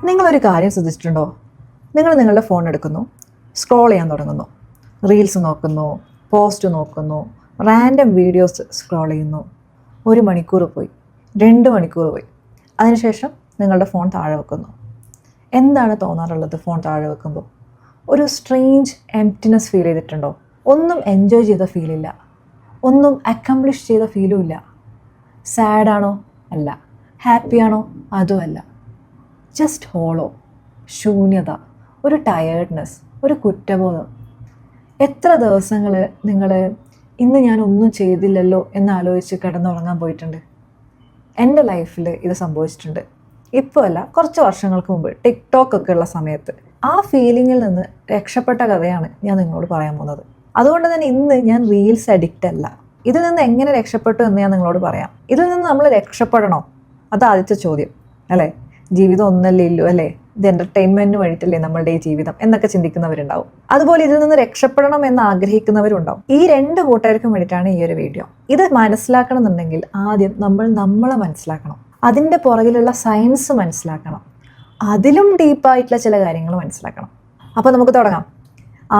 നിങ്ങളൊരു കാര്യം ശ്രദ്ധിച്ചിട്ടുണ്ടോ? നിങ്ങൾ നിങ്ങളുടെ ഫോൺ എടുക്കുന്നു, സ്ക്രോൾ ചെയ്യാൻ തുടങ്ങുന്നു, റീൽസ് നോക്കുന്നു, പോസ്റ്റ് നോക്കുന്നു, റാൻഡം വീഡിയോസ് സ്ക്രോൾ ചെയ്യുന്നു. 1 മണിക്കൂർ പോയി, 2 മണിക്കൂർ പോയി. അതിനുശേഷം നിങ്ങളുടെ ഫോൺ താഴെ വെക്കുന്നു. എന്താണ് തോന്നാറുള്ളത് ഫോൺ താഴെ വെക്കുമ്പോൾ? ഒരു സ്ട്രേഞ്ച് എംപ്റ്റിനെസ് ഫീൽ ചെയ്തിട്ടുണ്ടോ? ഒന്നും എൻജോയ് ചെയ്ത ഫീലില്ല, ഒന്നും അക്കംപ്ലിഷ് ചെയ്ത ഫീലും ഇല്ല. സാഡാണോ? അല്ല. ഹാപ്പിയാണോ? അതും അല്ല. ജസ്റ്റ് ഹോളോ, ശൂന്യത, ഒരു ടയേർഡ്നെസ്, ഒരു കുറ്റബോധം. എത്ര ദിവസങ്ങൾ നിങ്ങൾ ഇന്ന് ഞാൻ ഒന്നും ചെയ്തില്ലല്ലോ എന്നാലോചിച്ച് കിടന്നുറങ്ങാൻ പോയിട്ടുണ്ട്? എൻ്റെ ലൈഫിൽ ഇത് സംഭവിച്ചിട്ടുണ്ട്. ഇപ്പോൾ അല്ല, കുറച്ച് വർഷങ്ങൾക്ക് മുമ്പ് ടിക്ടോക്ക് ഉള്ള സമയത്ത്. ആ ഫീലിങ്ങിൽ നിന്ന് രക്ഷപ്പെട്ട കഥയാണ് ഞാൻ നിങ്ങളോട് പറയാൻ പോകുന്നത്. അതുകൊണ്ട് തന്നെ ഇന്ന് ഞാൻ റീൽസ് അഡിക്റ്റ് അല്ല. ഇതിൽ നിന്ന് എങ്ങനെ രക്ഷപ്പെട്ടു എന്ന് ഞാൻ നിങ്ങളോട് പറയാം. ഇതിൽ നിന്ന് നമ്മൾ രക്ഷപ്പെടണോ? അത് ആദ്യത്തെ ചോദ്യം അല്ലേ. ജീവിതം ഒന്നല്ലേ ഇല്ലു അല്ലേ, ഇത് എൻ്റർടൈൻമെൻറ്റിന് വേണ്ടിയിട്ടല്ലേ നമ്മളുടെ ഈ ജീവിതം എന്നൊക്കെ ചിന്തിക്കുന്നവരുണ്ടാവും. അതുപോലെ ഇതിൽ നിന്ന് രക്ഷപ്പെടണം എന്ന് ആഗ്രഹിക്കുന്നവരുണ്ടാവും. ഈ 2 കൂട്ടുകാർക്കും വേണ്ടിയിട്ടാണ് ഈ ഒരു വീഡിയോ. ഇത് മനസ്സിലാക്കണം എന്നുണ്ടെങ്കിൽ ആദ്യം നമ്മൾ നമ്മളെ മനസ്സിലാക്കണം, അതിൻ്റെ പുറകിലുള്ള സയൻസ് മനസ്സിലാക്കണം, അതിലും ഡീപ്പായിട്ടുള്ള ചില കാര്യങ്ങൾ മനസ്സിലാക്കണം. അപ്പോൾ നമുക്ക് തുടങ്ങാം.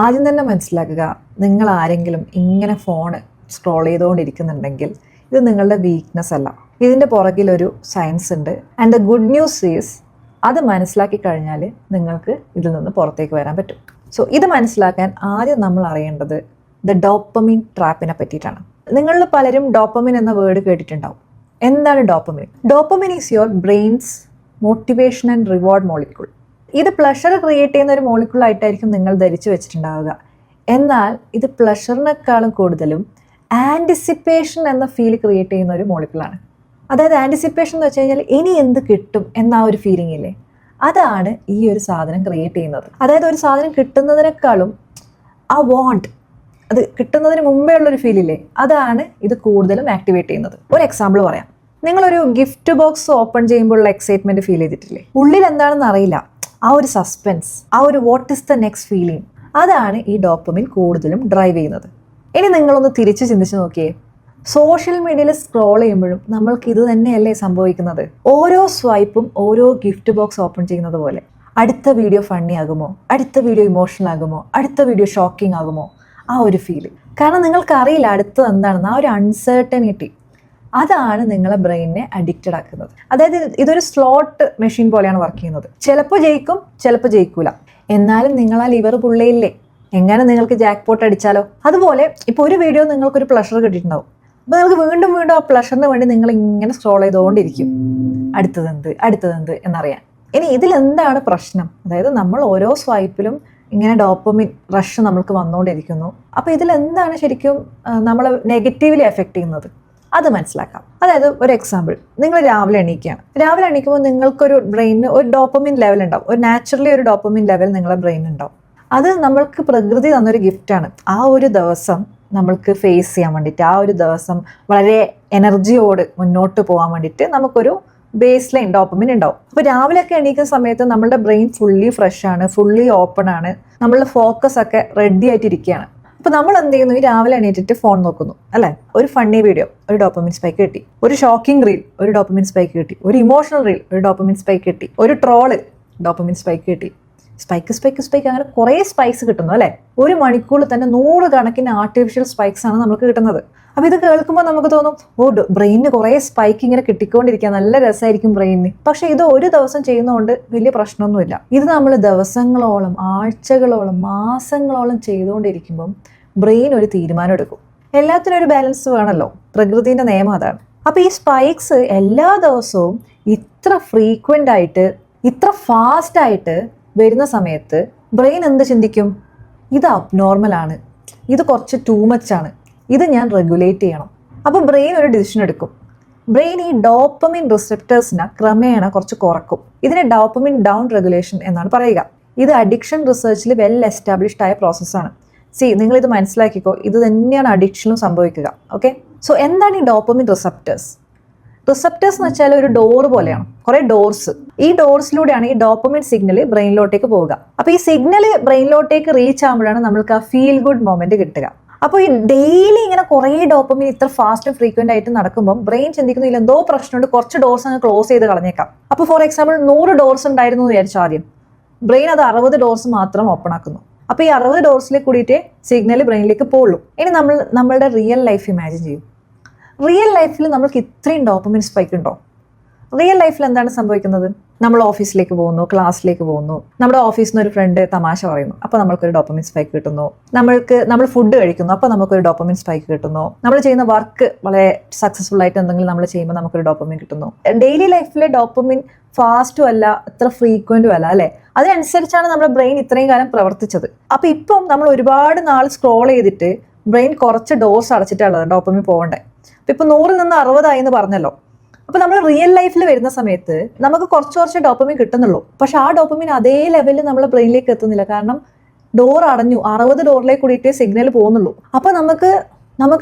ആദ്യം തന്നെ മനസ്സിലാക്കുക, നിങ്ങൾ ആരെങ്കിലും ഇങ്ങനെ ഫോണ് സ്ക്രോൾ ചെയ്തുകൊണ്ടിരിക്കുന്നുണ്ടെങ്കിൽ ഇത് നിങ്ങളുടെ വീക്ക്നെസ് അല്ല, ഇതിൻ്റെ പുറകിലൊരു സയൻസ് ഉണ്ട്. And the good news is, അത് മനസ്സിലാക്കി കഴിഞ്ഞാൽ നിങ്ങൾക്ക് ഇതിൽ നിന്ന് പുറത്തേക്ക് വരാൻ പറ്റും. സോ ഇത് മനസ്സിലാക്കാൻ ആദ്യം നമ്മൾ അറിയേണ്ടത് ദ ഡോപ്പമിൻ ട്രാപ്പിനെ പറ്റിയിട്ടാണ്. നിങ്ങളിൽ പലരും ഡോപ്പമിൻ എന്ന വേർഡ് കേട്ടിട്ടുണ്ടാവും. എന്താണ് dopamine? Dopamine is your brain's motivation and reward molecule. ഇത് പ്ലഷർ ക്രിയേറ്റ് ചെയ്യുന്ന ഒരു മോളിക്യൂളായിട്ടായിരിക്കും നിങ്ങൾ ധരിച്ചു വെച്ചിട്ടുണ്ടാവുക. എന്നാൽ ഇത് പ്ലഷറിനേക്കാളും കൂടുതലും ആൻറ്റിസിപ്പേഷൻ എന്ന ഫീൽ ക്രിയേറ്റ് ചെയ്യുന്ന ഒരു മോളിക്യൂളാണ്. അതായത് ആൻറ്റിസിപ്പേഷൻ എന്ന് വെച്ച് കഴിഞ്ഞാൽ ഇനി എന്ത് കിട്ടും എന്ന ഒരു ഫീലിംഗ് ഇല്ലേ, അതാണ് ഈ ഒരു സാധനം ക്രിയേറ്റ് ചെയ്യുന്നത്. അതായത് ഒരു സാധനം കിട്ടുന്നതിനേക്കാളും ആ വാണ്ട്, അത് കിട്ടുന്നതിന് മുമ്പേ ഉള്ളൊരു ഫീലില്ലേ, അതാണ് ഇത് കൂടുതലും ആക്ടിവേറ്റ് ചെയ്യുന്നത്. ഒരു എക്സാമ്പിൾ പറയാം. നിങ്ങളൊരു ഗിഫ്റ്റ് ബോക്സ് ഓപ്പൺ ചെയ്യുമ്പോഴുള്ള എക്സൈറ്റ്മെൻറ്റ് ഫീൽ ചെയ്തിട്ടില്ലേ? ഉള്ളിൽ എന്താണെന്ന് അറിയില്ല, ആ ഒരു സസ്പെൻസ്, ആ ഒരു what is the next feeling, അതാണ് ഈ ഡോപ്പമിൻ കൂടുതലും ഡ്രൈവ് ചെയ്യുന്നത്. ഇനി നിങ്ങളൊന്ന് തിരിച്ച് ചിന്തിച്ച് നോക്കിയേ. സോഷ്യൽ മീഡിയയിൽ സ്ക്രോൾ ചെയ്യുമ്പോഴും നമ്മൾക്ക് ഇത് തന്നെയല്ലേ സംഭവിക്കുന്നത്? ഓരോ സ്വൈപ്പും ഓരോ ഗിഫ്റ്റ് ബോക്സ് ഓപ്പൺ ചെയ്യുന്നത് പോലെ. അടുത്ത വീഡിയോ ഫണ്ണി ആകുമോ, അടുത്ത വീഡിയോ ഇമോഷണൽ ആകുമോ, അടുത്ത വീഡിയോ ഷോക്കിംഗ് ആകുമോ, ആ ഒരു ഫീല്. കാരണം നിങ്ങൾക്കറിയില്ല അടുത്തത് എന്താണെന്ന്. ആ ഒരു അൺസർട്ടനിറ്റി, അതാണ് നിങ്ങളെ ബ്രെയിനിനെ അഡിക്റ്റഡ് ആക്കുന്നത്. അതായത് ഇതൊരു സ്ലോട്ട് മെഷീൻ പോലെയാണ് വർക്ക് ചെയ്യുന്നത്. ചിലപ്പോൾ ജയിക്കും, ചിലപ്പോൾ ജയിക്കൂല. എന്നാലും നിങ്ങൾ ആ ലിവർ പുള്ളയില്ലേ, എങ്ങനെ നിങ്ങൾക്ക് ജാക്ക് പോട്ട് അടിച്ചാലോ? അതുപോലെ ഇപ്പോൾ ഒരു വീഡിയോ നിങ്ങൾക്കൊരു പ്ലഷർ കിട്ടിയിട്ടുണ്ടാവും. അപ്പോൾ നിങ്ങൾക്ക് വീണ്ടും വീണ്ടും ആ പ്ലഷറിന് വേണ്ടി നിങ്ങൾ ഇങ്ങനെ സ്ക്രോൾ ചെയ്തുകൊണ്ടിരിക്കും, അടുത്തതെന്ത് എന്നറിയാൻ. ഇനി ഇതിലെന്താണ് പ്രശ്നം? അതായത് നമ്മൾ ഓരോ സ്വൈപ്പിലും ഇങ്ങനെ ഡോപ്പമിൻ റഷ് നമ്മൾക്ക് വന്നുകൊണ്ടിരിക്കുന്നു. അപ്പോൾ ഇതിലെന്താണ് ശരിക്കും നമ്മളെ നെഗറ്റീവ്ലി എഫക്റ്റ് ചെയ്യുന്നത്? അത് മനസ്സിലാക്കാം. അതായത് ഒരു എക്സാമ്പിൾ, നിങ്ങൾ രാവിലെ എണീക്കുകയാണ്. രാവിലെ എണീക്കുമ്പോൾ നിങ്ങൾക്കൊരു ബ്രെയിനിന് ഒരു ഡോപ്പമിൻ ലെവൽ ഉണ്ടാവും. ഒരു നാച്ചുറലി ഒരു ഡോപ്പമിൻ ലെവൽ നിങ്ങളുടെ ബ്രെയിനിൽ ഉണ്ടാവും. അത് നമ്മൾക്ക് പ്രകൃതി തന്നൊരു ഗിഫ്റ്റാണ്. ആ ഒരു ദിവസം നമ്മൾക്ക് ഫേസ് ചെയ്യാൻ വേണ്ടിയിട്ട്, ആ ഒരു ദിവസം വളരെ എനർജിയോട് മുന്നോട്ട് പോകാൻ വേണ്ടിയിട്ട് നമുക്കൊരു ബേസ് ലൈൻ ഡോപ്പമിൻ ഉണ്ടാവും. അപ്പോൾ രാവിലെയൊക്കെ എണീക്കുന്ന സമയത്ത് നമ്മളുടെ ബ്രെയിൻ ഫുള്ളി ഫ്രഷ് ആണ്, ഫുള്ളി ഓപ്പൺ ആണ്, നമ്മളുടെ ഫോക്കസ് ഒക്കെ റെഡി ആയിട്ടിരിക്കുകയാണ്. അപ്പോൾ നമ്മൾ എന്ത് ചെയ്യുന്നു? ഈ രാവിലെ എണീറ്റിട്ട് ഫോൺ നോക്കുന്നു അല്ലേ? ഒരു ഫണ്ണി വീഡിയോ, ഒരു ഡോപ്പമിൻ സ്പൈക്ക് കിട്ടി. ഒരു ഷോക്കിംഗ് റീൽ, ഒരു ഡോപ്പമിൻ സ്പൈക്ക് കിട്ടി. ഒരു ഇമോഷണൽ റീൽ, ഒരു ഡോപ്പമിൻ സ്പൈക്ക് കിട്ടി. ഒരു ട്രോള്, ഡോപ്പമിൻ സ്പൈക്ക് കിട്ടി. സ്പൈക്ക് അങ്ങനെ കുറേ സ്പൈക്സ് കിട്ടുന്നു അല്ലേ? 1 മണിക്കൂറിൽ തന്നെ 100 കണക്കിന് ആർട്ടിഫിഷ്യൽ സ്പൈക്സ് ആണ് നമുക്ക് കിട്ടുന്നത്. അപ്പോൾ ഇത് കേൾക്കുമ്പോൾ നമുക്ക് തോന്നും, ബ്രെയിനിന് കുറേ സ്പൈക്ക് ഇങ്ങനെ കിട്ടിക്കൊണ്ടിരിക്കുക, നല്ല രസമായിരിക്കും ബ്രെയിനിന്. പക്ഷേ ഇത് ഒരു ദിവസം ചെയ്യുന്നതുകൊണ്ട് വലിയ പ്രശ്നമൊന്നുമില്ല. ഇത് നമ്മൾ ദിവസങ്ങളോളം, ആഴ്ചകളോളം, മാസങ്ങളോളം ചെയ്തുകൊണ്ടിരിക്കുമ്പം ബ്രെയിൻ ഒരു തീരുമാനം എടുക്കും. എല്ലാത്തിനും ഒരു ബാലൻസ് വേണമല്ലോ, പ്രകൃതിൻ്റെ നിയമം അതാണ്. അപ്പോൾ ഈ സ്പൈക്സ് എല്ലാ ദിവസവും ഇത്ര ഫ്രീക്വൻ്റ് ആയിട്ട്, ഇത്ര ഫാസ്റ്റായിട്ട് വരുന്ന സമയത്ത് ബ്രെയിൻ എന്ത് ചിന്തിക്കും? ഇത് അബ്നോർമലാണ്, ഇത് കുറച്ച് ടൂ മച്ച് ആണ്, ഇത് ഞാൻ റെഗുലേറ്റ് ചെയ്യണം. അപ്പോൾ ബ്രെയിൻ ഒരു ഡിസിഷൻ എടുക്കും. ബ്രെയിൻ ഈ ഡോപ്പമിൻ റിസെപ്റ്റേഴ്സിനെ ക്രമേണ കുറച്ച് കുറക്കും. ഇതിനെ ഡോപ്പമിൻ ഡൗൺ റെഗുലേഷൻ എന്നാണ് പറയുക. ഇത് അഡിക്ഷൻ റിസർച്ചിൽ വെൽ എസ്റ്റാബ്ലിഷ്ഡ് ആയ പ്രോസസ്സാണ്. നിങ്ങളിത് മനസ്സിലാക്കിക്കോ, ഇത് തന്നെയാണ് അഡിക്ഷനും സംഭവിക്കുക. ഓക്കെ, സോ എന്താണ് ഈ ഡോപ്പമിൻ റിസെപ്റ്റേഴ്സ്? റിസെപ്റ്റേഴ്സ് എന്ന് വെച്ചാൽ ഒരു ഡോർ പോലെയാണ്, കുറേ ഡോർസ്. ഈ ഡോർസിലൂടെയാണ് ഈ ഡോപ്പമിൻ സിഗ്നൽ ബ്രെയിനിലോട്ടേക്ക് പോവുക. അപ്പോൾ ഈ സിഗ്നൽ ബ്രെയിനിലോട്ടേക്ക് റീച്ച് ആകുമ്പോഴാണ് നമ്മൾക്ക് ആ ഫീൽ ഗുഡ് മൊമെന്റ് കിട്ടുക. അപ്പോൾ ഈ ഡെയിലി ഇങ്ങനെ കുറേ ഡോപ്പമിൻ ഇത്ര ഫാസ്റ്റ് ഫ്രീക്വന്റ് ആയിട്ട് നടക്കുമ്പോൾ ബ്രെയിൻ ചിന്തിക്കുന്നു ഇതിൽ എന്തോ പ്രശ്നമുണ്ട്, കുറച്ച് ഡോർസ് അങ്ങ് ക്ലോസ് ചെയ്ത് കളഞ്ഞേക്കാം. അപ്പോൾ ഫോർ എക്സാമ്പിൾ 100 ഡോർസ് ഉണ്ടായിരുന്നു എന്ന് വിചാരിച്ചു ആദ്യം, ബ്രെയിൻ അത് 60 ഡോർസ് മാത്രം ഓപ്പൺ ആക്കുന്നു. അപ്പോൾ ഈ 60 ഡോർസിലേക്ക് കൂടിയിട്ടേ സിഗ്നൽ ബ്രെയിനിലേക്ക് പോകുള്ളൂ. ഇനി നമ്മളുടെ റിയൽ ലൈഫ് ഇമാജിൻ ചെയ്യും. റിയൽ ലൈഫിൽ നമ്മൾക്ക് ഇത്രയും ഡോപ്പമിൻ സ്പൈക്ക് ഉണ്ടോ? റിയൽ ലൈഫിൽ എന്താണ് സംഭവിക്കുന്നത്? നമ്മൾ ഓഫീസിലേക്ക് പോകുന്നു, ക്ലാസ്സിലേക്ക് പോകുന്നു, നമ്മുടെ ഓഫീസിൽ നിന്ന് ഒരു ഫ്രണ്ട് തമാശ പറയുന്നു, അപ്പോൾ നമ്മൾക്കൊരു ഡോപ്പമിൻ സ്പൈക്ക് കിട്ടുന്നു. നമ്മൾ ഫുഡ് കഴിക്കുന്നു, അപ്പോൾ നമുക്കൊരു ഡോപ്പമിൻ സ്പൈക്ക് കിട്ടുന്നു. നമ്മൾ ചെയ്യുന്ന വർക്ക് വളരെ സക്സസ്ഫുൾ ആയിട്ട് എന്തെങ്കിലും നമ്മൾ ചെയ്യുമ്പോൾ നമുക്കൊരു ഡോപ്പമിൻ കിട്ടുന്നു. ഡെയിലി ലൈഫിലെ ഡോപ്പമിൻ ഫാസ്റ്റും അല്ല, അത്ര ഫ്രീക്വന്റും അല്ല, അല്ലേ? അതിനനുസരിച്ചാണ് നമ്മുടെ ബ്രെയിൻ ഇത്രയും കാലം പ്രവർത്തിച്ചത്. അപ്പോൾ ഇപ്പം നമ്മൾ ഒരുപാട് നാൾ സ്ക്രോൾ ചെയ്തിട്ട് ബ്രെയിൻ കുറച്ച് ഡോസ് അടച്ചിട്ടുള്ളത് ഡോപ്പമിൻ പോകണ്ടേ. അപ്പോൾ ഇപ്പോൾ 100 നിന്ന് 60 ആയി എന്ന് പറഞ്ഞല്ലോ. അപ്പോൾ നമ്മൾ റിയൽ ലൈഫിൽ വരുന്ന സമയത്ത് നമുക്ക് കുറച്ച് ഡോപ്പമിൻ കിട്ടുന്നുള്ളൂ. പക്ഷെ ആ ഡോപ്പമിൻ അതേ ലെവലിൽ നമ്മൾ ബ്രെയിനിലേക്ക് എത്തുന്നില്ല. കാരണം ഡോർ അടഞ്ഞു, 60 ഡോറിലേക്ക് കൂടിയിട്ടേ സിഗ്നൽ പോകുന്നുള്ളൂ. അപ്പോൾ നമുക്ക്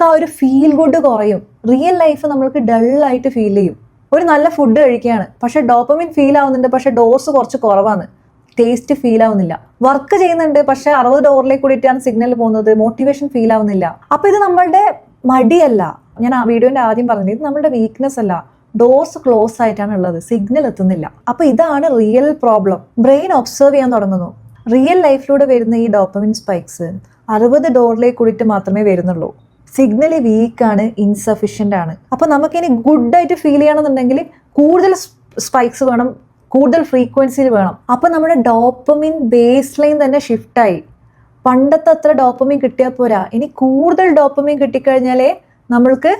ആ ഒരു ഫീൽ ഗുഡ് കുറയും. റിയൽ ലൈഫ് നമ്മൾക്ക് ഡള്ളായിട്ട് ഫീൽ ചെയ്യും. ഒരു നല്ല ഫുഡ് കഴിക്കുകയാണ്, പക്ഷെ ഡോപ്പമിൻ ഫീൽ ആവുന്നുണ്ട്, പക്ഷെ ഡോസ് കുറച്ച് കുറവാണ്, ടേസ്റ്റ് ഫീൽ ആവുന്നില്ല. വർക്ക് ചെയ്യുന്നുണ്ട്, പക്ഷെ 60 ഡോറിലേക്ക് കൂടിയിട്ടാണ് സിഗ്നൽ പോകുന്നത്, മോട്ടിവേഷൻ ഫീൽ ആവുന്നില്ല. അപ്പോൾ ഇത് നമ്മളുടെ മടിയല്ല. ഞാൻ ആ വീഡിയോന്റെ ആദ്യം പറഞ്ഞത്, ഇത് നമ്മുടെ വീക്ക്നെസ് അല്ല, ഡോർസ് ക്ലോസ് ആയിട്ടാണ് ഉള്ളത്, സിഗ്നൽ എത്തുന്നില്ല. അപ്പൊ ഇതാണ് റിയൽ പ്രോബ്ലം. ബ്രെയിൻ ഒബ്സർവ് ചെയ്യാൻ തുടങ്ങുന്നു. റിയൽ ലൈഫിലൂടെ വരുന്ന ഈ ഡോപ്പമിൻ സ്പൈക്സ് 60 ഡോറിലേക്ക് കൂടിയിട്ട് മാത്രമേ വരുന്നുള്ളൂ. സിഗ്നൽ വീക്കാണ്, ഇൻസഫിഷ്യന്റ് ആണ്. അപ്പൊ നമുക്കിനി ഗുഡായിട്ട് ഫീൽ ചെയ്യണമെന്നുണ്ടെങ്കിൽ കൂടുതൽ സ്പൈക്സ് വേണം, കൂടുതൽ ഫ്രീക്വൻസിയിൽ വേണം. അപ്പൊ നമ്മുടെ ഡോപ്പമിൻ ബേസ് ലൈൻ തന്നെ ഷിഫ്റ്റായി. പണ്ടത്തെ അത്ര ഡോപ്പമിൻ കിട്ടിയാൽ പോരാ, ഇനി കൂടുതൽ ഡോപ്പമിൻ കിട്ടിക്കഴിഞ്ഞാലേ നമ്മൾക്ക്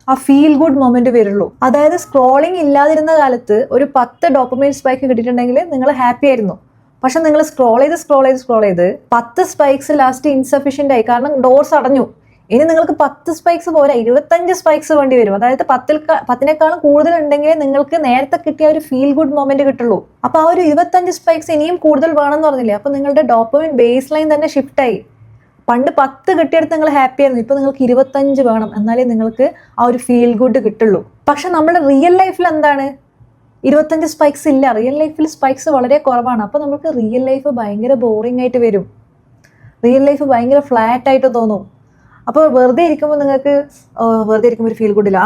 ആ ഫീൽ ഗുഡ് മൊമെന്റ് വരുള്ളൂ. അതായത് സ്ക്രോളിംഗ് ഇല്ലാതിരുന്ന കാലത്ത് ഒരു 10 ഡോപ്പമൈൻ സ്പൈക്ക് കിട്ടിയിട്ടുണ്ടെങ്കിൽ നിങ്ങൾ ഹാപ്പി ആയിരുന്നു. പക്ഷെ നിങ്ങൾ സ്ക്രോൾ ചെയ്ത് 10 സ്പൈക്സ് ലാസ്റ്റ് ഇൻസഫിഷ്യന്റ് ആയി, കാരണം ഡോർസ് അടഞ്ഞു. ഇനി നിങ്ങൾക്ക് 10 സ്പൈക്സ് പോരാ, 25 സ്പൈക്സ് വേണ്ടി വരും. അതായത് 10നേക്കാളും കൂടുതൽ ഉണ്ടെങ്കിൽ നിങ്ങൾക്ക് നേരത്തെ കിട്ടിയ ഒരു ഫീൽ ഗുഡ് മൊമെന്റ് കിട്ടുള്ളൂ. അപ്പൊ ആ ഒരു 25 സ്പൈക്സ് ഇനിയും കൂടുതൽ വേണമെന്ന് പറഞ്ഞില്ലേ. അപ്പൊ നിങ്ങളുടെ ഡോപ്പമൈൻ ബേസ് ലൈൻ തന്നെ ഷിഫ്റ്റ് ആയി. പണ്ട് 10 കിട്ടിയെടുത്ത് നിങ്ങൾ ഹാപ്പി ആയിരുന്നു, ഇപ്പൊ നിങ്ങൾക്ക് 25 വേണം, എന്നാലേ നിങ്ങൾക്ക് ആ ഒരു ഫീൽ ഗുഡ് കിട്ടുള്ളൂ. പക്ഷെ നമ്മുടെ റിയൽ ലൈഫിൽ എന്താണ്? 25 സ്പൈക്സ് ഇല്ല. റിയൽ ലൈഫിൽ സ്പൈക്സ് വളരെ കുറവാണ്. അപ്പൊ നമുക്ക് റിയൽ ലൈഫ് ഭയങ്കര ബോറിംഗ് ആയിട്ട് വരും. റിയൽ ലൈഫ് ഭയങ്കര ഫ്ലാറ്റ് ആയിട്ട് തോന്നും. അപ്പോൾ വെറുതെ ഇരിക്കുമ്പോൾ നിങ്ങൾക്ക് ഒരു ഫീൽ ഗുഡ് ഇല്ല.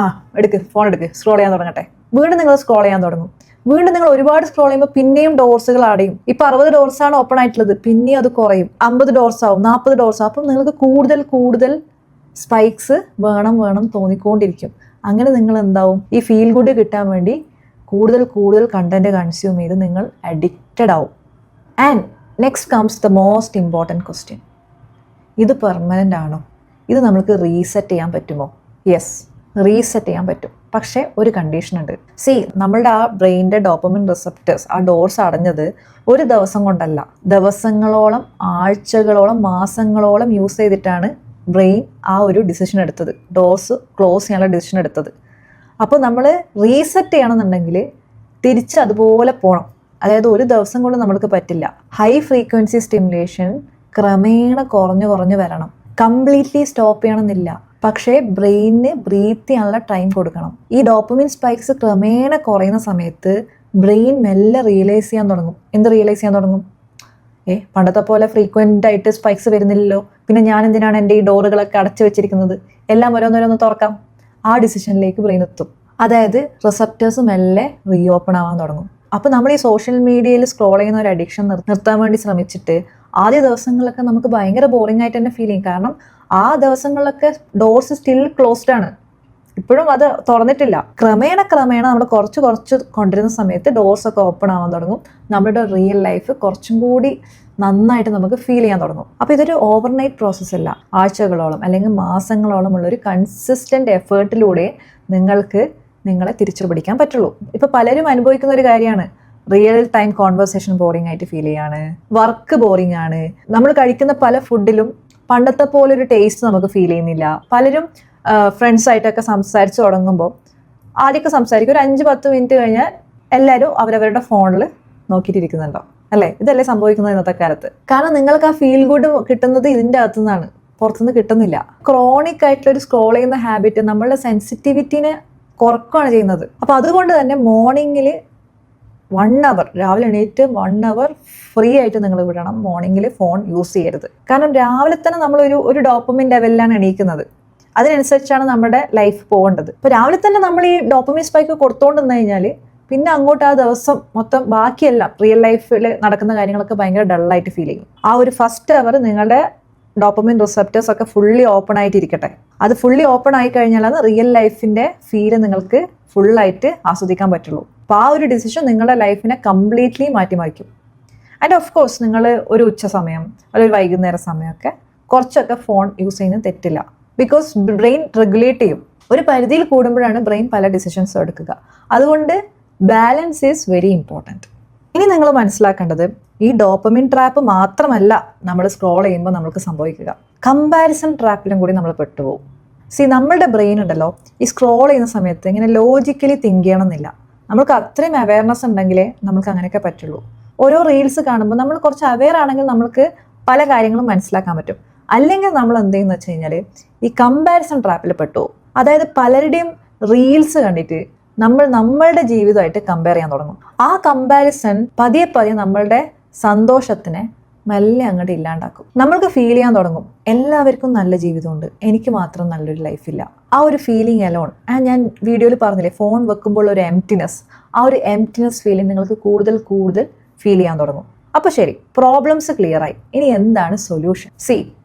ഫോൺ എടുക്ക്, സ്ക്രോൾ ചെയ്യാൻ തുടങ്ങട്ടെ. വീണ്ടും നിങ്ങൾ സ്ക്രോൾ ചെയ്യാൻ തുടങ്ങും. വീണ്ടും നിങ്ങൾ ഒരുപാട് സ്ക്രോൾ ചെയ്യുമ്പോൾ പിന്നെയും ഡോർസുകൾ അടയും. ഇപ്പൊ 60 ഡോർസാണ് ഓപ്പൺ ആയിട്ടുള്ളത്, പിന്നെയും അത് കുറയും. 50 ഡോർസ് ആവും, 40 ഡോർസ് ആവും. അപ്പം നിങ്ങൾക്ക് കൂടുതൽ സ്പൈക്സ് വേണം തോന്നിക്കൊണ്ടിരിക്കും. അങ്ങനെ നിങ്ങൾ എന്താവും? ഈ ഫീൽ ഗുഡ് കിട്ടാൻ വേണ്ടി കൂടുതൽ കണ്ടന്റ് കൺസ്യൂം ചെയ്ത് നിങ്ങൾ അഡിക്റ്റഡ് ആവും. And next comes the most important question. ഇത് പെർമനൻ്റ് ആണോ? ഇത് നമ്മൾക്ക് റീസെറ്റ് ചെയ്യാൻ പറ്റുമോ? യെസ്, റീസെറ്റ് ചെയ്യാൻ പറ്റും. പക്ഷേ ഒരു കണ്ടീഷൻ ഉണ്ട്. നമ്മളുടെ ആ ബ്രെയിനിൻ്റെ ഡോപ്പമിൻ റിസപ്റ്റേഴ്സ്, ആ ഡോർസ് അടഞ്ഞത് ഒരു ദിവസം കൊണ്ടല്ല, ദിവസങ്ങളോളം, ആഴ്ചകളോളം, മാസങ്ങളോളം യൂസ് ചെയ്തിട്ടാണ് ബ്രെയിൻ ആ ഒരു ഡിസിഷൻ എടുത്തത്, ഡോർസ് ക്ലോസ് ചെയ്യാനുള്ള ഡിസിഷൻ എടുത്തത്. അപ്പോൾ നമ്മൾ റീസെറ്റ് ചെയ്യണമെന്നുണ്ടെങ്കിൽ തിരിച്ച് അതുപോലെ പോകണം. അതായത് ഒരു ദിവസം കൊണ്ട് നമ്മൾക്ക് പറ്റില്ല. ഹൈ ഫ്രീക്വൻസി സ്റ്റിമുലേഷൻ ക്രമേണ കുറഞ്ഞു വരണം. കംപ്ലീറ്റ്ലി സ്റ്റോപ്പ് ചെയ്യണമെന്നില്ല, പക്ഷേ ബ്രെയിനിന് ബ്രീത്ത് ചെയ്യാനുള്ള ടൈം കൊടുക്കണം. ഈ ഡോപ്പമിൻ സ്പൈക്സ് ക്രമേണ കുറയുന്ന സമയത്ത് ബ്രെയിൻ മെല്ലെ റിയലൈസ് ചെയ്യാൻ തുടങ്ങും. എന്ത് റിയലൈസ് ചെയ്യാൻ തുടങ്ങും? പണ്ടത്തെ പോലെ ഫ്രീക്വൻ്റ് ആയിട്ട് സ്പൈക്സ് വരുന്നില്ലല്ലോ, പിന്നെ ഞാൻ എന്തിനാണ് എൻ്റെ ഈ ഡോറുകളൊക്കെ അടച്ചു വെച്ചിരിക്കുന്നത്, എല്ലാം ഓരോന്നോരോന്ന് തുറക്കാം. ആ ഡിസിഷനിലേക്ക് ബ്രെയിൻ എത്തും. അതായത് റിസപ്റ്റേഴ്സ് മെല്ലെ റീഓപ്പൺ ആവാൻ തുടങ്ങും. അപ്പോൾ നമ്മൾ ഈ സോഷ്യൽ മീഡിയയിൽ സ്ക്രോൾ ചെയ്യുന്ന ഒരു അഡിക്ഷൻ നിർത്താൻ വേണ്ടി ശ്രമിച്ചിട്ട് ആദ്യ ദിവസങ്ങളിലൊക്കെ നമുക്ക് ഭയങ്കര ബോറിംഗ് ആയിട്ട് തന്നെ ഫീൽ ചെയ്യും. കാരണം ആ ദിവസങ്ങളിലൊക്കെ ഡോർസ് സ്റ്റിൽ ക്ലോസ്ഡ് ആണ്, ഇപ്പോഴും അത് തുറന്നിട്ടില്ല. ക്രമേണ നമ്മൾ കുറച്ച് കൊണ്ടിരുന്ന സമയത്ത് ഡോർസ് ഒക്കെ ഓപ്പൺ ആവാൻ തുടങ്ങും. നമ്മുടെ റിയൽ ലൈഫ് കുറച്ചും കൂടി നന്നായിട്ട് നമുക്ക് ഫീൽ ചെയ്യാൻ തുടങ്ങും. അപ്പോൾ ഇതൊരു ഓവർനൈറ്റ് പ്രോസസ്സ് അല്ല, ആഴ്ചകളോളം അല്ലെങ്കിൽ മാസങ്ങളോളം ഉള്ളൊരു കൺസിസ്റ്റന്റ് എഫേർട്ടിലൂടെ നിങ്ങൾക്ക് നിങ്ങളെ തിരിച്ചു പിടിക്കാൻ പറ്റുള്ളൂ. ഇപ്പോൾ പലരും അനുഭവിക്കുന്ന ഒരു കാര്യമാണ്, റിയൽ ടൈം കോൺവെർസേഷൻ ബോറിംഗ് ആയിട്ട് ഫീൽ ചെയ്യാണ്, വർക്ക് ബോറിംഗ് ആണ്, നമ്മൾ കഴിക്കുന്ന പല ഫുഡിലും പണ്ടത്തെ പോലെ ഒരു ടേസ്റ്റ് നമുക്ക് ഫീൽ ചെയ്യുന്നില്ല. പലരും ഫ്രണ്ട്സായിട്ടൊക്കെ സംസാരിച്ച് തുടങ്ങുമ്പോൾ ആദ്യമൊക്കെ സംസാരിക്കും, ഒരു 5-10 മിനിറ്റ് കഴിഞ്ഞാൽ എല്ലാവരും അവരവരുടെ ഫോണിൽ നോക്കിയിട്ടിരിക്കുന്നുണ്ടോ, അല്ലേ? ഇതല്ലേ സംഭവിക്കുന്നത് ഇന്നത്തെ കാലത്ത്. കാരണം നിങ്ങൾക്ക് ആ ഫീൽ ഗുഡ് കിട്ടുന്നത് ഇതിൻ്റെ അകത്തു നിന്നാണ്, പുറത്തുനിന്ന് കിട്ടുന്നില്ല. ക്രോണിക് ആയിട്ടുള്ളൊരു സ്ക്രോൾ ചെയ്യുന്ന ഹാബിറ്റ് നമ്മളുടെ സെൻസിറ്റിവിറ്റിനെ കുറക്കുകയാണ് ചെയ്യുന്നത്. അപ്പോൾ അതുകൊണ്ട് തന്നെ മോർണിംഗിൽ 1 hour രാവിലെ എണീറ്റ് 1 hour ഫ്രീ ആയിട്ട് നിങ്ങൾ വിടണം. മോർണിംഗിൽ ഫോൺ യൂസ് ചെയ്യരുത്. കാരണം രാവിലെ തന്നെ നമ്മളൊരു ഡോപ്പമിൻ ലെവലിലാണ് എണീക്കുന്നത്. അതിനനുസരിച്ചാണ് നമ്മുടെ ലൈഫ് പോകേണ്ടത്. ഇപ്പോൾ രാവിലെ തന്നെ നമ്മൾ ഈ ഡോപ്പമിൻ സ്പൈക്ക് കൊടുത്തോണ്ടെന്ന് കഴിഞ്ഞാൽ പിന്നെ അങ്ങോട്ട് ആ ദിവസം മൊത്തം ബാക്കിയെല്ലാം റിയൽ ലൈഫിൽ നടക്കുന്ന കാര്യങ്ങളൊക്കെ ഭയങ്കര ഡള്ളായിട്ട് ഫീൽ ചെയ്യും. ആ ഒരു ഫസ്റ്റ് അവർ നിങ്ങളുടെ ഡോപ്പമിൻ റിസപ്റ്റേഴ്സ് ഒക്കെ ഫുള്ളി ഓപ്പൺ ആയിട്ടിരിക്കട്ടെ. അത് ഫുള്ളി ഓപ്പൺ ആയി കഴിഞ്ഞാലാണ് റിയൽ ലൈഫിൻ്റെ ഫീല് നിങ്ങൾക്ക് ഫുള്ളായിട്ട് ആസ്വദിക്കാൻ പറ്റുള്ളൂ. അപ്പോൾ ആ ഒരു ഡിസിഷൻ നിങ്ങളുടെ ലൈഫിനെ കംപ്ലീറ്റ്ലി മാറ്റിമറിക്കും. ആൻഡ് ഓഫ് കോഴ്സ് നിങ്ങൾ ഒരു ഉച്ച സമയം അല്ലെങ്കിൽ വൈകുന്നേര സമയമൊക്കെ കുറച്ചൊക്കെ ഫോൺ യൂസ് ചെയ്യുന്നത് തെറ്റില്ല. ബിക്കോസ് ബ്രെയിൻ റെഗുലേറ്റ് ചെയ്യും. ഒരു പരിധിയിൽ കൂടുമ്പോഴാണ് ബ്രെയിൻ പല ഡിസിഷൻസും എടുക്കുക. അതുകൊണ്ട് ബാലൻസ് ഈസ് വെരി ഇമ്പോർട്ടൻറ്റ്. ഇനി നിങ്ങൾ മനസ്സിലാക്കേണ്ടത് ഈ ഡോപ്പമിൻ ട്രാപ്പ് മാത്രമല്ല നമ്മൾ സ്ക്രോൾ ചെയ്യുമ്പോൾ നമുക്ക് സംഭവിക്കുക. കമ്പാരിസൺ ട്രാപ്പിലും കൂടി നമ്മൾ പെട്ടുപോകും. നമ്മളുടെ ബ്രെയിൻ ഉണ്ടല്ലോ, ഈ സ്ക്രോൾ ചെയ്യുന്ന സമയത്ത് ഇങ്ങനെ ലോജിക്കലി തിങ്ക് ചെയ്യണമെന്നില്ല. നമുക്ക് അത്രയും അവയർനെസ് ഉണ്ടെങ്കിലേ നമുക്ക് അങ്ങനെയൊക്കെ പറ്റുള്ളൂ. ഓരോ റീൽസ് കാണുമ്പോൾ നമ്മൾ കുറച്ച് അവെയർ ആണെങ്കിൽ നമുക്ക് പല കാര്യങ്ങളും മനസ്സിലാക്കാൻ പറ്റും. അല്ലെങ്കിൽ നമ്മൾ എന്ത് ചെയ്യുന്ന വെച്ച് കഴിഞ്ഞാൽ ഈ കമ്പാരിസൺ ട്രാപ്പിൽ പെട്ടുപോകും. അതായത് പലരുടെയും റീൽസ് കണ്ടിട്ട് നമ്മളുടെ ജീവിതമായിട്ട് കമ്പയർ ചെയ്യാൻ തുടങ്ങും. ആ കമ്പാരിസൺ പതിയെ പതിയെ നമ്മളുടെ സന്തോഷത്തിനെ മെല്ലെ അങ്ങോട്ട് ഇല്ലാണ്ടാക്കും. നമ്മൾക്ക് ഫീൽ ചെയ്യാൻ തുടങ്ങും എല്ലാവർക്കും നല്ല ജീവിതമുണ്ട്, എനിക്ക് മാത്രം നല്ലൊരു ലൈഫില്ല. ആ ഒരു ഫീലിംഗ് അലോൺ, ഞാൻ വീഡിയോയിൽ പറഞ്ഞില്ലേ ഫോൺ വെക്കുമ്പോൾ ഒരു എംപ്റ്റിനെസ്, ആ ഒരു എംപ്റ്റിനെസ് ഫീലിംഗ് നിങ്ങൾക്ക് കൂടുതൽ ഫീൽ ചെയ്യാൻ തുടങ്ങും. അപ്പോൾ ശരി, പ്രോബ്ലംസ് ക്ലിയർ ആയി. ഇനി എന്താണ് സൊല്യൂഷൻ?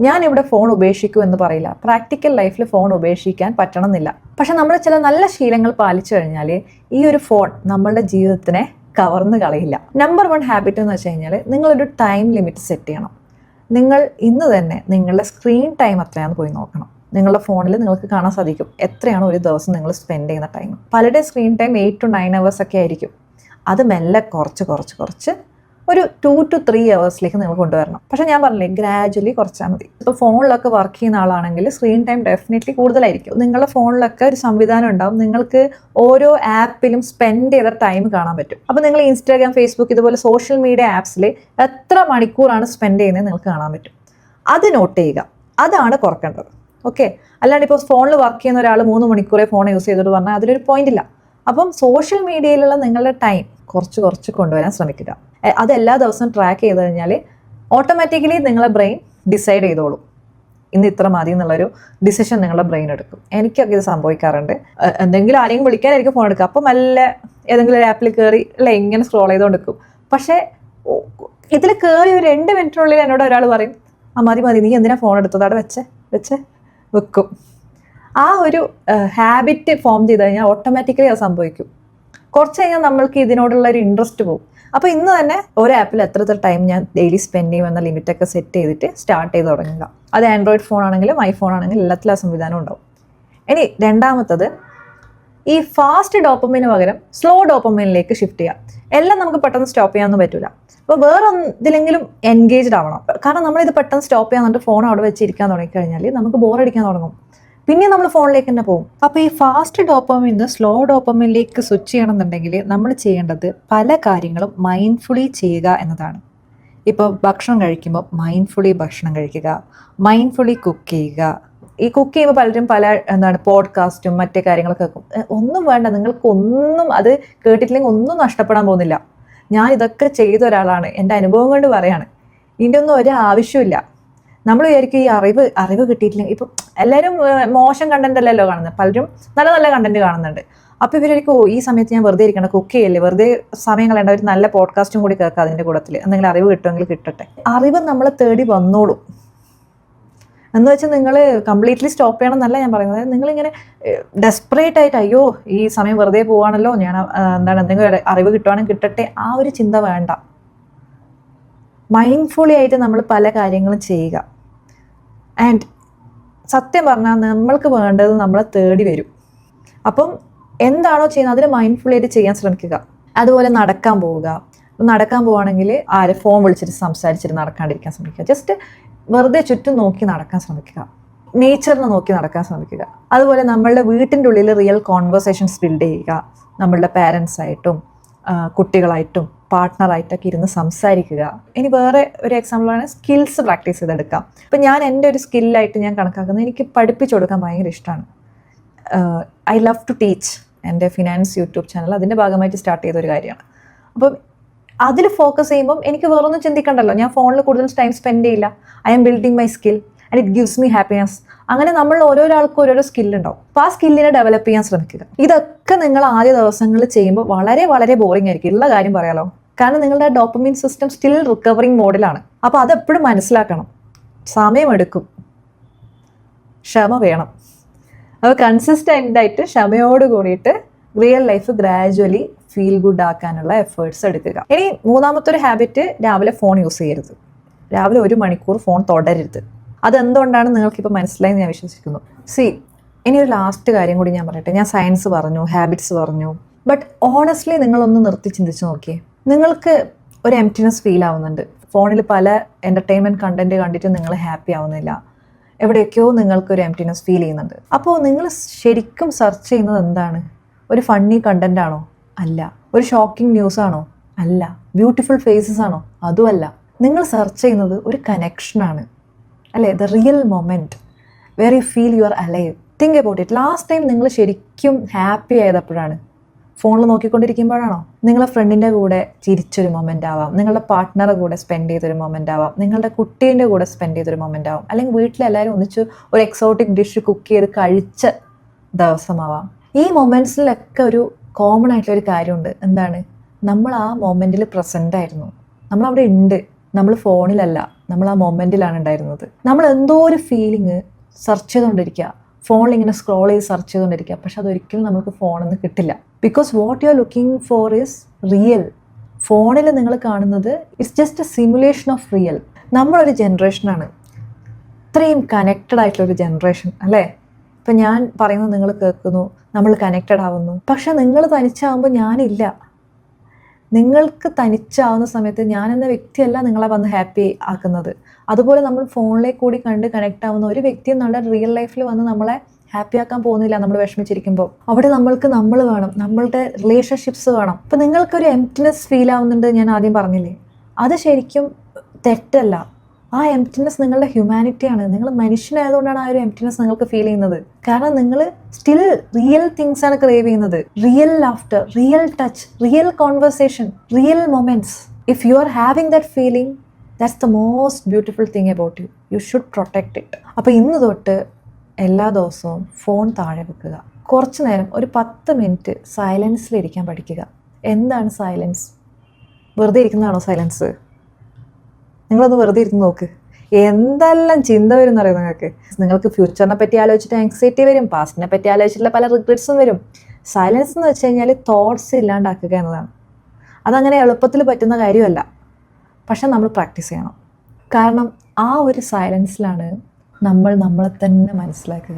ഞാൻ ഇവിടെ ഫോൺ ഉപേക്ഷിക്കൂ എന്ന് പറയില്ല. പ്രാക്ടിക്കൽ ലൈഫിൽ ഫോൺ ഉപേക്ഷിക്കാൻ പറ്റണമെന്നില്ല. പക്ഷെ നമ്മൾ ചില നല്ല ശീലങ്ങൾ പാലിച്ചു കഴിഞ്ഞാൽ ഈ ഒരു ഫോൺ നമ്മളുടെ ജീവിതത്തിനെ കവർന്ന് കളയില്ല. നമ്പർ 1 ഹാബിറ്റ് എന്ന് വെച്ച് കഴിഞ്ഞാൽ നിങ്ങളൊരു ടൈം ലിമിറ്റ് സെറ്റ് ചെയ്യണം. നിങ്ങൾ ഇന്ന് തന്നെ നിങ്ങളുടെ സ്ക്രീൻ ടൈം എത്രയാണെന്ന് പോയി നോക്കണം. നിങ്ങളുടെ ഫോണിൽ നിങ്ങൾക്ക് കാണാൻ സാധിക്കും എത്രയാണോ ഒരു ദിവസം നിങ്ങൾ സ്പെൻഡ് ചെയ്യുന്ന ടൈം. പലരുടെ സ്ക്രീൻ ടൈം 8 to 9 hours ഒക്കെ ആയിരിക്കും. അത് മെല്ലെ കുറച്ച് ഒരു 2 to 3 hours നിങ്ങൾ കൊണ്ടുവരണം. പക്ഷേ ഞാൻ പറഞ്ഞില്ലേ, ഗ്രാജുവലി കുറച്ചാൽ മതി. ഇപ്പോൾ ഫോണിലൊക്കെ വർക്ക് ചെയ്യുന്ന ആളാണെങ്കിൽ സ്ക്രീൻ ടൈം ഡെഫിനറ്റ്ലി കൂടുതലായിരിക്കും. നിങ്ങളുടെ ഫോണിലൊക്കെ ഒരു സംവിധാനം ഉണ്ടാവും, നിങ്ങൾക്ക് ഓരോ ആപ്പിലും സ്പെൻഡ് ചെയ്ത ടൈം കാണാൻ പറ്റും. അപ്പോൾ നിങ്ങൾ ഇൻസ്റ്റാഗ്രാം, ഫേസ്ബുക്ക് ഇതുപോലെ സോഷ്യൽ മീഡിയ ആപ്സിൽ എത്ര മണിക്കൂറാണ് സ്പെൻഡ് ചെയ്യുന്നത് നിങ്ങൾക്ക് കാണാൻ പറ്റും. അത് നോട്ട് ചെയ്യുക, അതാണ് കുറക്കേണ്ടത്. ഓക്കെ, അല്ലാണ്ട് ഇപ്പോൾ ഫോണിൽ വർക്ക് ചെയ്യുന്ന ഒരാൾ 3 മണിക്കൂറേ ഫോൺ യൂസ് ചെയ്തിട്ട് പറഞ്ഞാൽ അതിലൊരു പോയിന്റ് ഇല്ല. അപ്പം സോഷ്യൽ മീഡിയയിലുള്ള നിങ്ങളുടെ ടൈം കുറച്ച് കൊണ്ടുവരാൻ ശ്രമിക്കുക. അത് എല്ലാ ദിവസവും ട്രാക്ക് ചെയ്ത് കഴിഞ്ഞാൽ ഓട്ടോമാറ്റിക്കലി നിങ്ങളെ ബ്രെയിൻ ഡിസൈഡ് ചെയ്തോളും. ഇന്ന് ഇത്ര മതി എന്നുള്ളൊരു ഡിസിഷൻ നിങ്ങളുടെ ബ്രെയിൻ എടുക്കും. എനിക്കൊക്കെ ഇത് സംഭവിക്കാറുണ്ട്. എന്തെങ്കിലും ആരെങ്കിലും വിളിക്കാനായിരിക്കും ഫോൺ എടുക്കുക, അപ്പം നല്ല ഏതെങ്കിലും ഒരു ആപ്പിൽ കയറി ഇങ്ങനെ സ്ക്രോൾ ചെയ്തുകൊണ്ട് നിൽക്കും. പക്ഷേ ഇതിൽ കയറി ഒരു 2 മിനിറ്റിനുള്ളിൽ എന്നോട് ഒരാൾ പറയും, മതി നീ എന്തിനാ ഫോൺ എടുത്തത്, അവിടെ വെച്ച് വെക്കും. ആ ഒരു ഹാബിറ്റ് ഫോം ചെയ്ത് കഴിഞ്ഞാൽ ഓട്ടോമാറ്റിക്കലി അത് സംഭവിക്കും. കുറച്ച് കഴിഞ്ഞാൽ നമ്മൾക്ക് ഇതിനോടുള്ള ഒരു ഇൻട്രസ്റ്റ് പോകും. അപ്പോൾ ഇന്ന് തന്നെ ഒരു ആപ്പിൽ എത്ര ടൈം ഞാൻ ഡെയിലി സ്പെൻഡ് ചെയ്യുമെന്ന ലിമിറ്റൊക്കെ സെറ്റ് ചെയ്തിട്ട് സ്റ്റാർട്ട് ചെയ്ത് തുടങ്ങുക. അത് ആൻഡ്രോയിഡ് ഫോൺ ആണെങ്കിലും ഐഫോൺ ആണെങ്കിലും എല്ലാത്തിലും ആ സംവിധാനം ഉണ്ടാവും. ഇനി രണ്ടാമത്തത്, ഈ ഫാസ്റ്റ് ഡോപ്പമിന് പകരം സ്ലോ ഡോപ്പമിനിലേക്ക് ഷിഫ്റ്റ് ചെയ്യാം. എല്ലാം നമുക്ക് പെട്ടെന്ന് സ്റ്റോപ്പ് ചെയ്യാനൊന്നും പറ്റില്ല. അപ്പോൾ വേറെ ഇതിലെങ്കിലും എൻഗേജ്ഡ് ആവണം. കാരണം നമ്മളിത് പെട്ടെന്ന് സ്റ്റോപ്പ് ചെയ്യാൻ എന്നിട്ട് ഫോൺ അവിടെ വെച്ചിരിക്കാൻ തുടങ്ങിക്കഴിഞ്ഞാൽ നമുക്ക് ബോറടിക്കാൻ തുടങ്ങും. പിന്നെ നമ്മൾ ഫോണിലേക്ക് തന്നെ പോകും. അപ്പോൾ ഈ ഫാസ്റ്റ് ഡോപ്പമിന്ന് സ്ലോ ഡോപ്പമിനിലേക്ക് സ്വിച്ച് ചെയ്യണമെന്നുണ്ടെങ്കിൽ നമ്മൾ ചെയ്യേണ്ടത് പല കാര്യങ്ങളും മൈൻഡ്ഫുള്ളി ചെയ്യുക എന്നതാണ്. ഇപ്പോൾ ഭക്ഷണം കഴിക്കുമ്പോൾ മൈൻഡ്ഫുള്ളി ഭക്ഷണം കഴിക്കുക, മൈൻഡ്ഫുള്ളി കുക്ക് ചെയ്യുക. ഈ കുക്ക് ചെയ്യുമ്പോൾ പലരും പോഡ്കാസ്റ്റും മറ്റേ കാര്യങ്ങളൊക്കെ കേൾക്കും. ഒന്നും വേണ്ട, നിങ്ങൾക്കൊന്നും അത് കേട്ടിട്ടില്ലെങ്കിൽ ഒന്നും നഷ്ടപ്പെടാൻ പോകുന്നില്ല. ഞാൻ ഇതൊക്കെ ചെയ്ത ഒരാളാണ്, എൻ്റെ അനുഭവം കൊണ്ട് പറയാണ്. ഇതിൻ്റെ ഒന്നും ഒരു ആവശ്യമില്ല. നമ്മൾ വിചാരിക്കും ഈ അറിവ് കിട്ടിയിട്ടില്ലെങ്കിൽ, ഇപ്പം എല്ലാവരും മോശം കണ്ടന്റ് അല്ലല്ലോ കാണുന്നത്, പലരും നല്ല കണ്ടന്റ് കാണുന്നുണ്ട്. അപ്പോൾ ഇവരായിരിക്കും ഈ സമയത്ത് ഞാൻ വെറുതെ ഇരിക്കണം, കുക്ക് ചെയ്യല്ലേ, വെറുതെ സമയം കളയേണ്ട, ഒരു നല്ല പോഡ്കാസ്റ്റും കൂടി കേൾക്കാം അതിൻ്റെ കൂട്ടത്തിൽ, എന്തെങ്കിലും അറിവ് കിട്ടുമെങ്കിൽ കിട്ടട്ടെ. അറിവ് നമ്മളെ തേടി വന്നോളും. എന്ന് വെച്ചാൽ നിങ്ങൾ കംപ്ലീറ്റ്ലി സ്റ്റോപ്പ് ചെയ്യണം എന്നല്ല ഞാൻ പറയുന്നത്. നിങ്ങളിങ്ങനെ ഡെസ്പറേറ്റ് ആയിട്ട് അയ്യോ ഈ സമയം വെറുതെ പോവാണല്ലോ, ഞാൻ എന്തെങ്കിലും അറിവ് കിട്ടുവാണെങ്കിൽ കിട്ടട്ടെ, ആ ഒരു ചിന്ത വേണ്ട. മൈൻഡ്ഫുള്ളി ആയിട്ട് നമ്മൾ പല കാര്യങ്ങളും ചെയ്യുക. ആൻഡ് സത്യം പറഞ്ഞാൽ നമ്മൾക്ക് വേണ്ടത് നമ്മളെ തേടി വരും. അപ്പം എന്താണോ ചെയ്യുന്നത് അതിന് മൈൻഡ്ഫുള്ളി ആയിട്ട് ചെയ്യാൻ ശ്രമിക്കുക. അതുപോലെ നടക്കാൻ പോവുകയാണെങ്കിൽ ആരെ ഫോൺ വിളിച്ചിട്ട് സംസാരിച്ചിട്ട് നടക്കാണ്ടിരിക്കാൻ ശ്രമിക്കുക. ജസ്റ്റ് വെറുതെ ചുറ്റും നോക്കി നടക്കാൻ ശ്രമിക്കുക, നേച്ചറിനെ നോക്കി നടക്കാൻ ശ്രമിക്കുക. അതുപോലെ നമ്മളുടെ വീട്ടിൻ്റെ ഉള്ളിൽ റിയൽ കോൺവെർസേഷൻസ് ബിൽഡ് ചെയ്യുക. നമ്മളുടെ പാരൻസായിട്ടും കുട്ടികളായിട്ടും പാർട്ട്ണറായിട്ടൊക്കെ ഇരുന്ന് സംസാരിക്കുക. ഇനി വേറെ ഒരു എക്സാമ്പിളാണ് സ്കിൽസ് പ്രാക്ടീസ് ചെയ്തെടുക്കാം. ഇപ്പം ഞാൻ എൻ്റെ ഒരു സ്കില്ലായിട്ട് ഞാൻ കണക്കാക്കുന്നത്, എനിക്ക് പഠിപ്പിച്ചു കൊടുക്കാൻ ഭയങ്കര ഇഷ്ടമാണ്. I love to teach. എൻ്റെ ഫിനാൻസ് യൂട്യൂബ് ചാനൽ അതിൻ്റെ ഭാഗമായിട്ട് സ്റ്റാർട്ട് ചെയ്തൊരു കാര്യമാണ്. അപ്പം അതിൽ ഫോക്കസ് ചെയ്യുമ്പം എനിക്ക് വേറൊന്നും ചിന്തിക്കണ്ടല്ലോ. ഞാൻ ഫോണിൽ കൂടുതൽ ടൈം സ്പെൻഡ് ചെയ്യില്ല. I M building my skill and it gives me happiness. അങ്ങനെ നമ്മൾ ഓരോരാൾക്കും ഓരോരോ സ്കില്ലുണ്ടാവും. അപ്പോൾ ആ സ്കില്ലിനെ ഡെവലപ്പ് ചെയ്യാൻ ശ്രമിക്കുക. ഇതൊക്കെ നിങ്ങൾ ആദ്യ ദിവസങ്ങളിൽ ചെയ്യുമ്പോൾ വളരെ വളരെ ബോറിംഗ് ആയിരിക്കും, ഉള്ള കാര്യം പറയാലോ. കാരണം നിങ്ങളുടെ ഡോപ്പമിൻ സിസ്റ്റം സ്റ്റിൽ റിക്കവറിങ് മോഡിലാണ്. അപ്പോൾ അതെപ്പോഴും മനസ്സിലാക്കണം. സമയമെടുക്കും, ക്ഷമ വേണം. അപ്പോൾ കൺസിസ്റ്റൻ്റ് ആയിട്ട് ക്ഷമയോട് കൂടിയിട്ട് real life gradually feel good ആക്കാനുള്ള എഫേർട്സ് എടുക്കുക. ഇനി മൂന്നാമത്തെ ഒരു ഹാബിറ്റ്, രാവിലെ ഫോൺ യൂസ് ചെയ്യരുത്. രാവിലെ 1 മണിക്കൂർ ഫോൺ തുടരരുത്. അതെന്തുകൊണ്ടാണ് നിങ്ങൾക്കിപ്പോൾ മനസ്സിലായി ഞാൻ വിശ്വസിക്കുന്നു. ഇനി ഒരു ലാസ്റ്റ് കാര്യം കൂടി ഞാൻ പറയട്ടെ. ഞാൻ സയൻസ് പറഞ്ഞു, ഹാബിറ്റ്സ് പറഞ്ഞു, ബട്ട് ഓണസ്റ്റ്ലി നിങ്ങളൊന്ന് നിർത്തി ചിന്തിച്ച് നോക്കിയേ. നിങ്ങൾക്ക് ഒരു എംപ്റ്റിനെസ് ഫീൽ ആവുന്നുണ്ട്. ഫോണിൽ പല എൻ്റർടൈൻമെൻറ്റ് കണ്ടൻറ്റ് കണ്ടിട്ട് നിങ്ങൾ ഹാപ്പി ആവുന്നില്ല. എവിടെയൊക്കെയോ നിങ്ങൾക്കൊരു എംപ്റ്റിനെസ് ഫീൽ ചെയ്യുന്നുണ്ട്. അപ്പോൾ നിങ്ങൾ ശരിക്കും സെർച്ച് ചെയ്യുന്നത് എന്താണ്? ഒരു ഫണ്ണി കണ്ടൻ്റ് ആണോ? അല്ല. ഒരു ഷോക്കിംഗ് ന്യൂസ് ആണോ? അല്ല. ബ്യൂട്ടിഫുൾ ഫേസസ് ആണോ? അതുമല്ല. നിങ്ങൾ സെർച്ച് ചെയ്യുന്നത് ഒരു കണക്ഷനാണ്, അല്ലേ? The real moment where you feel you are alive. Think about it. Last time നിങ്ങൾ ശരിക്കും ഹാപ്പി ആയതപ്പോഴാണ്? ഫോണിൽ നോക്കിക്കൊണ്ടിരിക്കുമ്പോഴാണോ? നിങ്ങളെ ഫ്രണ്ടിൻ്റെ കൂടെ ചിരിച്ചൊരു മൊമെൻ്റ് ആവാം, നിങ്ങളുടെ പാർട്ട്ണറെ കൂടെ സ്പെൻഡ് ചെയ്തൊരു മൊമെൻ്റ് ആവാം, നിങ്ങളുടെ കുട്ടീൻ്റെ കൂടെ സ്പെൻഡ് ചെയ്തൊരു മൊമെൻ്റ് ആവാം, അല്ലെങ്കിൽ വീട്ടിലെല്ലാവരും ഒന്നിച്ച് ഒരു എക്സോട്ടിക് ഡിഷ് കുക്ക് ചെയ്ത് കഴിച്ച ദിവസമാവാം. ഈ മൊമെൻറ്റ്സിലൊക്കെ ഒരു കോമൺ ആയിട്ടുള്ളൊരു കാര്യമുണ്ട്. എന്താണ്? നമ്മൾ ആ മൊമെൻറ്റിൽ പ്രസൻ്റ് ആയിരുന്നു, നമ്മളവിടെ ഉണ്ട്. നമ്മൾ ഫോണിലല്ല, നമ്മൾ ആ മൊമെൻറ്റിലാണ് ഉണ്ടായിരുന്നത്. നമ്മൾ എന്തോ ഒരു ഫീലിംഗ് സെർച്ച് ചെയ്തുകൊണ്ടിരിക്കുക, ഫോണിൽ ഇങ്ങനെ സ്ക്രോൾ ചെയ്ത് സെർച്ച് ചെയ്തുകൊണ്ടിരിക്കുക. പക്ഷെ അതൊരിക്കലും നമുക്ക് ഫോണിൽ നിന്ന് കിട്ടില്ല. Because what you are looking for is real. ഫോണിൽ നിങ്ങൾ കാണുന്നത് it's just A simulation of real. നമ്മളൊരു ജനറേഷനാണ്, ഇത്രയും കണക്റ്റഡ് ആയിട്ടുള്ളൊരു ജനറേഷൻ, അല്ലേ? ഇപ്പം ഞാൻ പറയുന്നത് നിങ്ങൾ കേൾക്കുന്നു, നമ്മൾ കണക്റ്റഡ് ആവുന്നു. പക്ഷെ നിങ്ങൾ തനിച്ചാവുമ്പോൾ ഞാനില്ല. നിങ്ങൾക്ക് തനിച്ചാവുന്ന സമയത്ത് ഞാൻ എന്ന വ്യക്തിയല്ല നിങ്ങളെ വന്ന് ഹാപ്പി ആക്കുന്നത്. അതുപോലെ നമ്മൾ ഫോണിലേക്ക് കൂടി കണ്ട് കണക്റ്റ് ആവുന്ന ഒരു വ്യക്തിയും നമ്മുടെ റിയൽ ലൈഫിൽ വന്ന് നമ്മളെ ഹാപ്പി ആക്കാൻ പോകുന്നില്ല. നമ്മൾ വിഷമിച്ചിരിക്കുമ്പോൾ അവിടെ നമ്മൾക്ക് നമ്മൾ വേണം, നമ്മളുടെ റിലേഷൻഷിപ്സ് വേണം. ഇപ്പം നിങ്ങൾക്കൊരു എംപ്റ്റിനെസ് ഫീൽ ആവുന്നുണ്ട്, ഞാൻ ആദ്യം പറഞ്ഞില്ലേ, അത് ശരിക്കും തെറ്റല്ല. ആ എംപ്റ്റിനെസ് നിങ്ങളുടെ ഹ്യൂമാനിറ്റിയാണ്. നിങ്ങൾ മനുഷ്യനായതുകൊണ്ടാണ് ആ ഒരു എംപ്റ്റിനെസ് നിങ്ങൾക്ക് ഫീൽ ചെയ്യുന്നത്. കാരണം നിങ്ങൾ സ്റ്റിൽ റിയൽ തിങ്സ് ആണ് ക്രേവ് ചെയ്യുന്നത്. Real laughter, real touch, real conversation, real moments. If you are having that feeling, that's the most beautiful thing about you. You should protect it. അപ്പോൾ ഇന്ന് തൊട്ട് എല്ലാ ദിവസവും ഫോൺ താഴെ വെക്കുക. കുറച്ച് നേരം ഒരു 10 മിനിറ്റ് സൈലൻസിലിരിക്കാൻ പഠിക്കുക. എന്താണ് സൈലൻസ്? വെറുതെ ഇരിക്കുന്നതാണോ സൈലൻസ്? നിങ്ങളൊന്ന് വെറുതെ ഇരുന്ന് നോക്ക്. എന്തെല്ലാം ചിന്ത വരും എന്നറിയാം നിങ്ങൾക്ക് ഫ്യൂച്ചറിനെ പറ്റി ആലോചിച്ചിട്ട് ആങ്സൈറ്റി വരും, പാസ്റ്റിനെ പറ്റി ആലോചിച്ചിട്ടുള്ള പല റിഗ്രറ്റ്സും വരും. സൈലൻസ് എന്ന് വെച്ച് കഴിഞ്ഞാൽ തോട്ട്സ് ഇല്ലാണ്ടാക്കുക എന്നതാണ്. അതങ്ങനെ എളുപ്പത്തിൽ പറ്റുന്ന കാര്യമല്ല, പക്ഷെ നമ്മൾ പ്രാക്ടീസ് ചെയ്യണം. കാരണം ആ ഒരു സൈലൻസിലാണ് നമ്മൾ നമ്മളെ തന്നെ മനസ്സിലാക്കുക.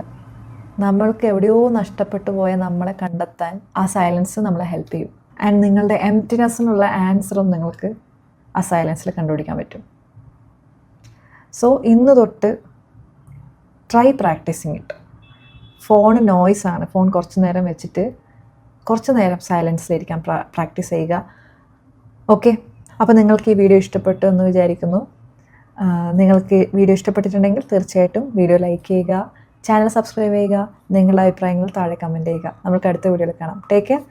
നമ്മൾക്ക് എവിടെയോ നഷ്ടപ്പെട്ടു പോയ നമ്മളെ കണ്ടെത്താൻ ആ സൈലൻസ് നമ്മളെ ഹെൽപ്പ് ചെയ്യും. ആൻഡ് നിങ്ങളുടെ എംപ്റ്റിനെസ്സിനുള്ള ആൻസറും നിങ്ങൾക്ക് ആ സൈലൻസിൽ കണ്ടുപിടിക്കാൻ പറ്റും. സോ ഇന്ന് തൊട്ട് ട്രൈ പ്രാക്ടീസിങ് ഇറ്റ്. ഫോൺ നോയ്സാണ്. ഫോൺ കുറച്ച് നേരം വെച്ചിട്ട് കുറച്ച് നേരം സൈലൻസിലിരിക്കാൻ പ്രാക്ടീസ് ചെയ്യുക. ഓക്കെ, അപ്പോൾ നിങ്ങൾക്ക് ഈ വീഡിയോ ഇഷ്ടപ്പെട്ടു എന്ന് വിചാരിക്കുന്നു. നിങ്ങൾക്ക് വീഡിയോ ഇഷ്ടപ്പെട്ടിട്ടുണ്ടെങ്കിൽ തീർച്ചയായിട്ടും വീഡിയോ ലൈക്ക് ചെയ്യുക, ചാനൽ സബ്സ്ക്രൈബ് ചെയ്യുക, നിങ്ങളുടെ അഭിപ്രായങ്ങൾ താഴെ കമൻറ്റ് ചെയ്യുക. നമുക്ക് അടുത്ത വീഡിയോയിൽ കാണാം. Take care.